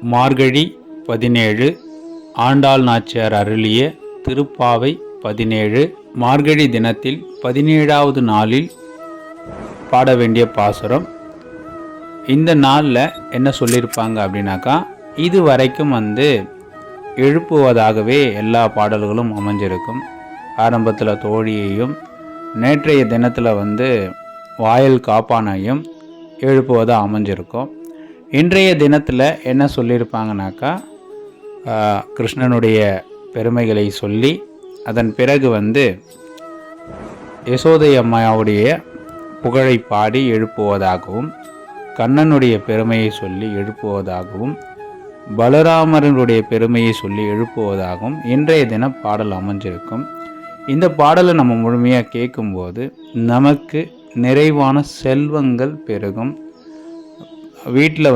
மார்கழி 17 ஆண்டாள் நாச்சியார் அருளிய திருப்பாவை 17 மார்கழி தினத்தில் 17வது நாளில் பாட வேண்டிய பாசுரம். இந்த நாளில் என்ன சொல்லியிருப்பாங்க அப்படின்னாக்கா, இது வரைக்கும் எழுப்புவதாகவே எல்லா பாடல்களும் அமைஞ்சிருக்கும். ஆரம்பத்தில் தோழியையும் நேற்றைய தினத்தில் வாயில் காப்பானையும் எழுப்புவதாக அமைஞ்சிருக்கும். இன்றைய தினத்தில் என்ன சொல்லியிருப்பாங்கனாக்கா, கிருஷ்ணனுடைய பெருமைகளை சொல்லி அதன் பிறகு யசோதை அம்மாவுடைய புகழை பாடி எழுப்புவதாகவும், கண்ணனுடைய பெருமையை சொல்லி எழுப்புவதாகவும், பலராமரனுடைய பெருமையை சொல்லி எழுப்புவதாகவும் இன்றைய தினம் பாடல் அமைஞ்சிருக்கும். இந்த பாடலை நம்ம முழுமையாக கேட்கும்போது நமக்கு நிறைவான செல்வங்கள் பெருகும். வீட்டில்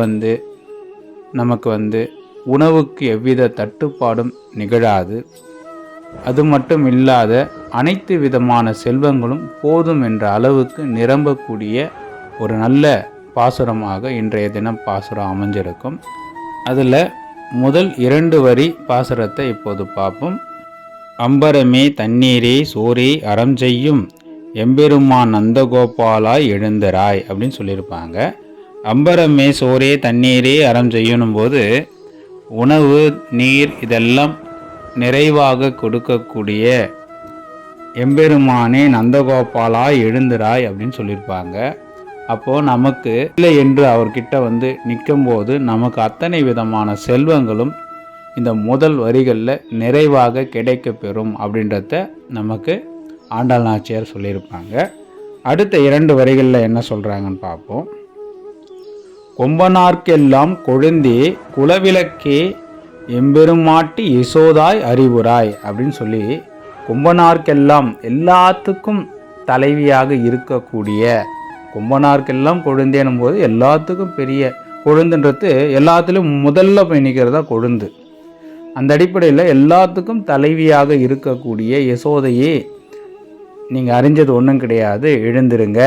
நமக்கு உணவுக்கு எவ்வித தட்டுப்பாடும் நிகழாது. அது மட்டும் இல்லாத அனைத்து விதமான செல்வங்களும் போதும் என்ற அளவுக்கு நிரம்பக்கூடிய ஒரு நல்ல பாசுரமாக இன்றைய தினம் பாசுரம் அமைஞ்சிருக்கும். அதில் முதல் 2 வரி பாசுரத்தை இப்போது பார்ப்போம். அம்பரமே தண்ணீரே சோரே அறம் செய்யும் எம்பெருமான் நந்தகோபாலாய் எழுந்தராய் அப்படின்னு சொல்லியிருப்பாங்க. அம்பரமே சோரே தண்ணீரே அறம் செய்யணும் போது உணவு நீர் இதெல்லாம் நிறைவாக கொடுக்கக்கூடிய எம்பெருமானே நந்தகோபாலாய் எழுந்திராய் அப்படின்னு சொல்லியிருப்பாங்க. அப்போது நமக்கு இல்லை என்று அவர்கிட்ட நிற்கும்போது நமக்கு அத்தனை விதமான செல்வங்களும் இந்த முதல் வரிகளில் நிறைவாக கிடைக்க பெறும் அப்படின்றத நமக்கு ஆண்டாள் நாச்சியார் சொல்லியிருப்பாங்க. அடுத்த 2 வரிகளில் என்ன சொல்கிறாங்கன்னு பார்ப்போம். கொம்பனார்க்கெல்லாம் கொழுந்தே குலவிளக்கே எம்பெருமாட்டி யசோதாய் அறிவுராய் அப்படின்னு சொல்லி, கொம்பனார்க்கெல்லாம் எல்லாத்துக்கும் தலைவியாக இருக்கக்கூடிய, கொம்பனார்க்கெல்லாம் கொழுந்தேனும் போது எல்லாத்துக்கும் பெரிய கொழுந்துன்றது எல்லாத்துலேயும் முதல்ல போய் நிற்கிறதா கொழுந்து. அந்த அடிப்படையில் எல்லாத்துக்கும் தலைவியாக இருக்கக்கூடிய யசோதையே நீங்கள் அறிஞ்சது ஒன்றும் கிடையாது, எழுந்திருங்க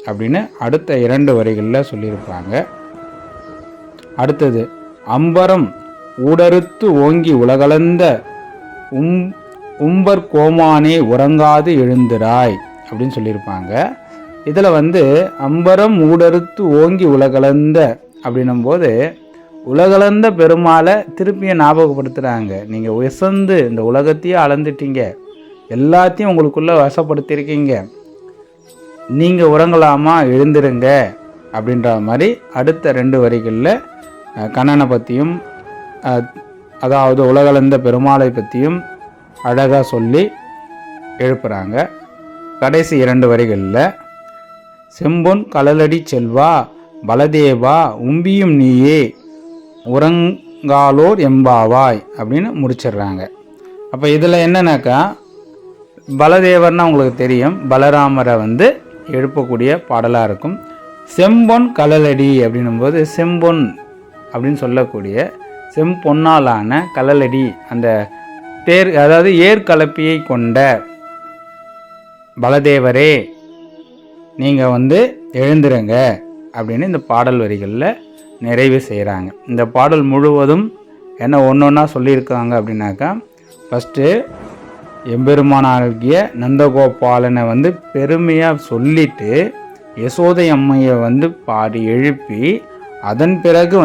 அப்படின்னு அடுத்த 2 வரிகளில் சொல்லியிருப்பாங்க. அடுத்தது, அம்பரம் ஊடறுத்து ஓங்கி உலகளந்த உம்பர் கோமானே உறங்காது எழுந்திராய் அப்படின்னு சொல்லியிருப்பாங்க. இதில் அம்பரம் ஊடறுத்து ஓங்கி உலகளந்த அப்படின்னும் போது உலகளந்த பெருமாளை திருப்பியும் ஞாபகப்படுத்துகிறாங்க. நீங்கள் உயர்ந்து இந்த உலகத்தையே அளந்துட்டீங்க, எல்லாத்தையும் உங்களுக்குள்ளே வசப்படுத்தியிருக்கீங்க, நீங்கள் உறங்கலாமா, எழுந்திருங்க அப்படின்ற மாதிரி அடுத்த 2 வரிகளில் கண்ணனை பற்றியும் அதாவது உலகளந்த பெருமாளை பற்றியும் அழகாக சொல்லி எழுப்புகிறாங்க. கடைசி 2 வரிகளில் செம்பொன் கழலடி செல்வா பலதேவா உம்பியும் நீயே உறங்காலோர் எம்பாவாய் அப்படின்னு முடிச்சிடுறாங்க. அப்போ இதில் என்னன்னாக்கா, பலதேவர்னா உங்களுக்கு தெரியும், பலராமரை எழுப்பக்கூடிய பாடலாக இருக்கும். செம்பொன் கழலடி அப்படின்னும்போது செம்பொன் அப்படின்னு சொல்லக்கூடிய செம்பொன்னாலான கழலடி, அந்த தேர் அதாவது ஏற்கலப்பியை கொண்ட பலதேவரே நீங்கள் எழுந்துருங்க அப்படின்னு இந்த பாடல் வரிகளில் நிறைவு செய்கிறாங்க. இந்த பாடல் முழுவதும் என்ன ஒன்றா சொல்லியிருக்காங்க அப்படின்னாக்கா, ஃபஸ்ட்டு எம்பெருமானாகிய நந்தகோபாலனை பெருமையாக சொல்லிட்டு யசோதை அம்மையை பாடி எழுப்பி, அதன் பிறகு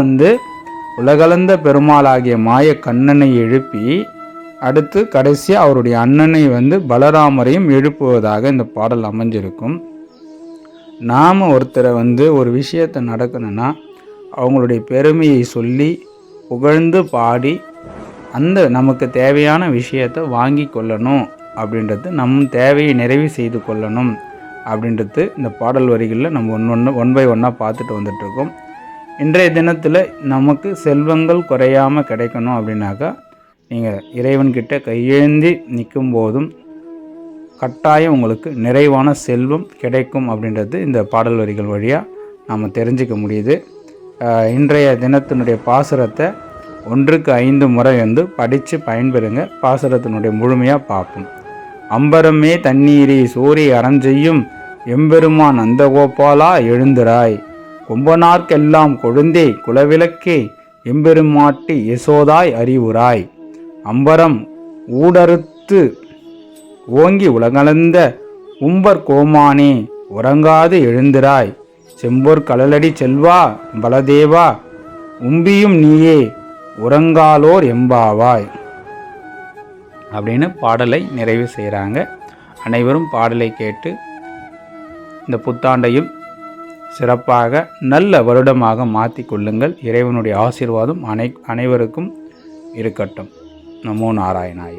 உலகளந்த பெருமாளாகிய மாய கண்ணனை எழுப்பி, அடுத்து கடைசியாக அவருடைய அண்ணனை பலராமரையும் எழுப்புவதாக இந்த பாடல் அமைஞ்சிருக்கும். நாம் ஒருத்தரை ஒரு விஷயத்தை நடக்கணும்னா அவங்களுடைய பெருமையை சொல்லி புகழ்ந்து பாடி அந்த நமக்கு தேவையான விஷயத்தை வாங்கி கொள்ளணும் அப்படின்றது, நம் தேவையை நிறைவு செய்து கொள்ளணும் அப்படின்றது இந்த பாடல் வரிகளில் நம்ம ஒன் பை ஒன்னாக பார்த்துட்டு வந்துட்டுருக்கோம். இன்றைய தினத்தில் நமக்கு செல்வங்கள் குறையாமல் கிடைக்கணும் அப்படின்னாக்கா, நீங்கள் இறைவன்கிட்ட கையேந்தி நிற்கும் போதும் கட்டாயம் உங்களுக்கு நிறைவான செல்வம் கிடைக்கும் அப்படின்றது இந்த பாடல் வரிகள் வழியாக நாம் தெரிஞ்சிக்க முடியுது. இன்றைய தினத்தினுடைய பாசுரத்தை 1க்கு 5 முறை படித்து பயன்பெறுங்க. பாசுரத்தினுடைய முழுமையாக பார்ப்போம். அம்பரமே தண்ணீரே சோரி அறஞ்செய்யும் எம்பெருமான் நந்தகோபாலா எழுந்திராய், கொம்பனார்க்கெல்லாம் கொழுந்தே குலவிளக்கே எம்பெருமாட்டி யசோதாய் அறிவுராய். அம்பரம் ஊடறுத்து ஓங்கி உலகளந்த உம்பர் கோமானே உறங்காது எழுந்திராய். செம்பொற் கழலடி செல்வா பலதேவா உம்பியும் நீயே உறங்காலோர் எம்பாவாய் அப்படின்னு பாடலை நிறைவு செய்கிறாங்க. அனைவரும் பாடலை கேட்டு இந்த புத்தாண்டையும் சிறப்பாக நல்ல வருடமாக மாற்றி கொள்ளுங்கள். இறைவனுடைய ஆசீர்வாதம் அனைவருக்கும் இருக்கட்டும். நமோ நாராயணாய.